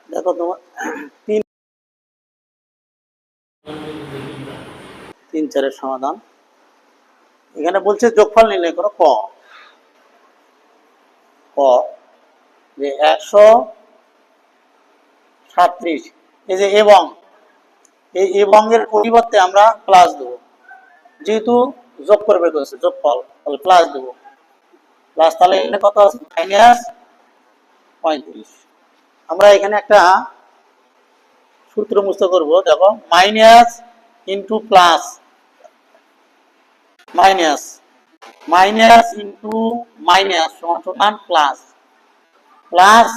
দেখো তোমার তিন তিন চারের সমাধান। এখানে বলছে যোগফল নির্ণয় করো ক ক যে 137, এই যে এবং এই এবং এর পরিবর্তে আমরা প্লাস দেবো, যেহেতু যোগ করবে করেছে যোগফল, তাহলে প্লাস দেবো প্লাস। তাহলে এখানে কত আছে? -35। আমরা এখানে একটা সূত্র মুক্ত করব। দেখো minus into plus, minus minus into minus সমান সমান প্লাস, প্লাস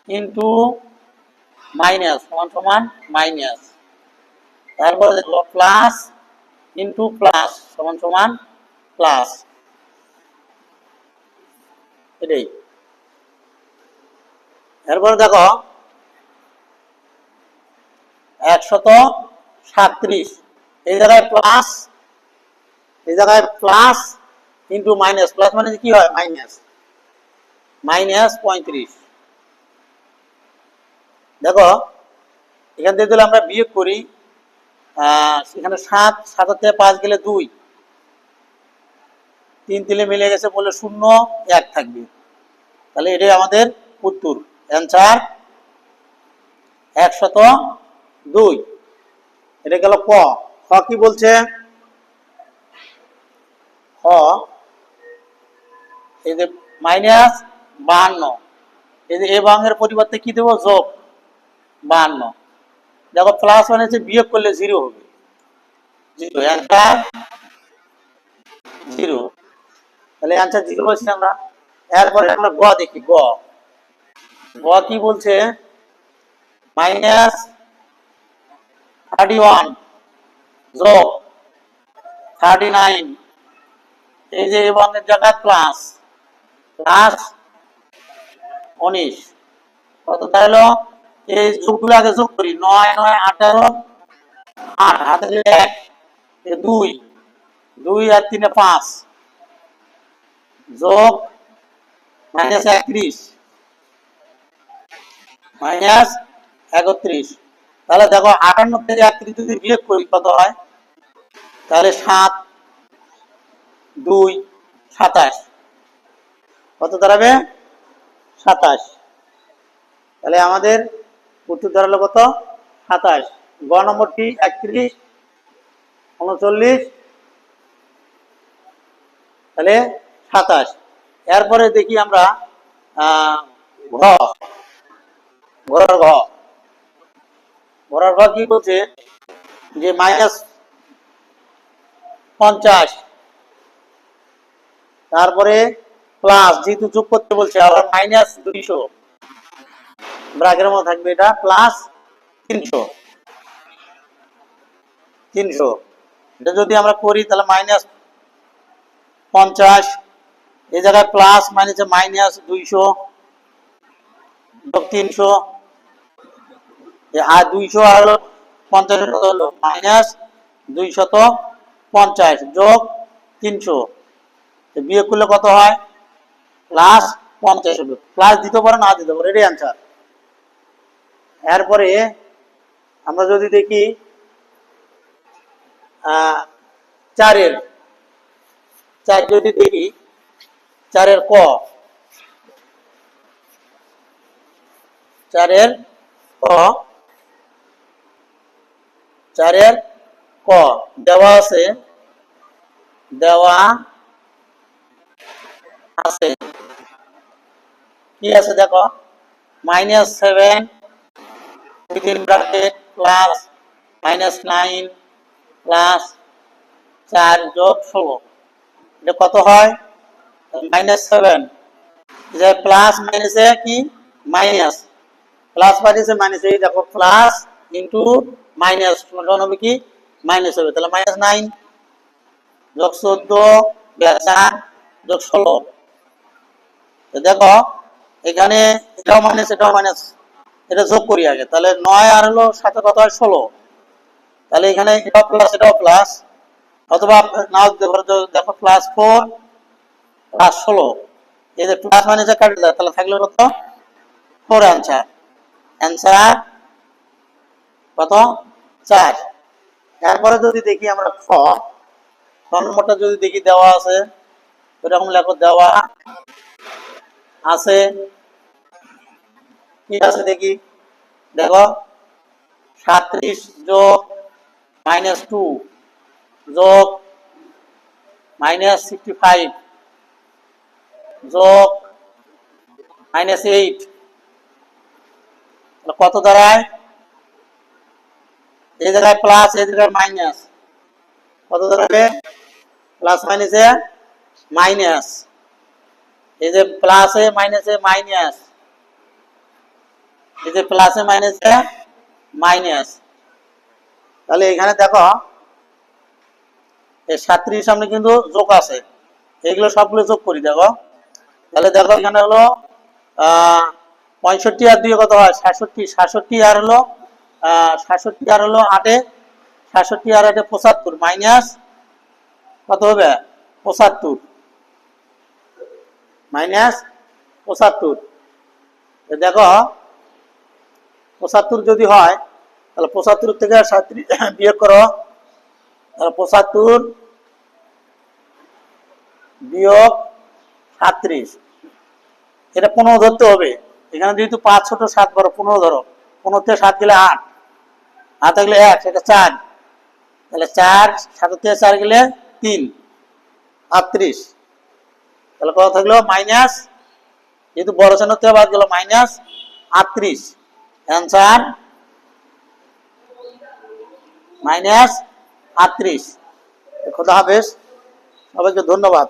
ইন্টু মাইনাস সমান সমান মাইনাস। তারপরে দেখো প্লাস ইন্টু প্লাস সমান সমান প্লাস, এটাই। এরপরে দেখো 137, এই জায়গায় প্লাস, এই জায়গায় প্লাস ইন্টু মাইনাস, প্লাস মানে কি হয়? মাইনাস, -35। দেখো এখান থেকে যদি আমরা বিয়োগ করি, সেখানে 7, 7 থেকে 5 গেলে 2, 3 তিলে মিলে গেছে বলে 0, 1 থাকবে। তাহলে এটাই আমাদের উত্তর, অ্যান্সার 102। এটা গেল ক। খ কি বলছে? খ এই যে -52, এই যে এবং এর পরিবর্তে কি দেবো? যোগ 52। দেখো প্লাস মানে হচ্ছে বিয়োগ করলে 0 হবে, 0, অ্যান্সার 0। তাহলে অ্যান্সার 0 হচ্ছে আমরা। এরপরে আমরা গ দেখি। গ কি বলছে? -31 যোগ 39, এই যে এবং এর জায়গায় প্লাস, প্লাস 19। কত তাহলে? এই যোগগুলো আগে যোগ করি। 9, 9, 18, 8 হাতে 1, 2, 2 আর 3 5, যোগ -31, -31। তাহলে দেখো 58 থেকে 31 যদি বিয়োগ করি কত হয়? তাহলে 7, 2, 27, কত দাঁড়াবে? 27। তাহলে আমাদের উত্তর দাঁড়ালো কত? 27। গ নম্বরটি 31, 39, তাহলে 27। এরপরে দেখি আমরা ঘ, ঘোড়ার ঘ। ঘোড়ার ঘ কি বলছে? যে -50, তারপরে প্লাস, যেহেতু যোগ করতে বলছে, আবার -200, ব্র্যাকেটের মধ্যে থাকবে এটা, প্লাস 300, 300। এটা যদি আমরা করি তাহলে -50, এই জায়গায় প্লাস মাইনাসে -200 যোগ 300, আর 200 আর হলো 50 হলো -250 যোগ 300, বিয়োগ করলে কত হয়? +50 হবে। প্লাস দিতে পারো, না দিতে পারো, এটাই অ্যান্সার। এরপরে আমরা যদি দেখি 4 যদি দেখি 4 ক, 4 ক, 4 ক দেওয়া আছে, দেওয়া আছে, কি আছে দেখো? -7 উইদিন ব্র্যাকেট প্লাস -9 প্লাস 4 যোগ 16, এটা কত হয়? -7, যে প্লাস মাইনাসে কি মাইনাস, প্লাস মাইনাসে মাইনাস, এই দেখো প্লাস ইন্টু মাইনাস সমান হবে কি? মাইনাস হবে। তাহলে -9 যোগ 14 4 যোগ 16, দেখো এখানে এটাও মাইনাস, এটাও মাইনাস, এটা যোগ করি আগে। তাহলে 9 আর হলো 7 কত হয়? 16। তাহলে এখানে এটাও প্লাস, এটাও প্লাস, অথবা নাও দিতে পারো। দেখো +4 + 16, এই যে প্লাস মাইনাসে কাটে যায়, তাহলে থাকলে কত? 4 অ্যান্সার। অ্যান্সার কত? 4। এরপরে যদি দেখি আমরা খ নম্বরটা যদি দেখি দেওয়া আছে এরকম লেখো, দেওয়া আছে, কি আছে দেখি, দেখো 37 যোগ -2 যোগ -65 যোগ -8 কত দাঁড়ায়? এই জায়গায় প্লাস, এই জায়গায় মাইনাস, কত দাঁড়াবে? প্লাস মাইনাসে মাইনাস, এই যে প্লাসে মাইনাসে মাইনাস, এই যে প্লাসে মাইনাসে মাইনাস। তাহলে এখানে দেখো এই 37 সামনে কিন্তু যোগ আছে, এগুলো সবগুলো যোগ করি। দেখো তাহলে দেখো এখানে হলো 65 আর 2 কত হয়? 67, 67 আর হলো 67 আর হলো 8, 67 আর 8 75 মাইনাস কত হবে? 75 মাইনাস 75। দেখো 75 যদি হয় তাহলে 75 থেকে 37 বিয়োগ করো, তাহলে 75 বিয়োগ 37, এটা 15 ধরতে হবে। এখানে যেহেতু 5 ছোট 7 বড়, 15 ধরো। 15 থেকে 7 গেলে 8, 8 থাকলে 1, সেটা 4, তাহলে 4, 7 থেকে 4 গেলে 3, 38। তাহলে কত থাকলো? মাইনাস, যেহেতু বড় চিহ্ন থেকে বাদ গেল, মাইনাস 38। অ্যান্সার -38। খোদা হাফেজ, সবাইকে ধন্যবাদ।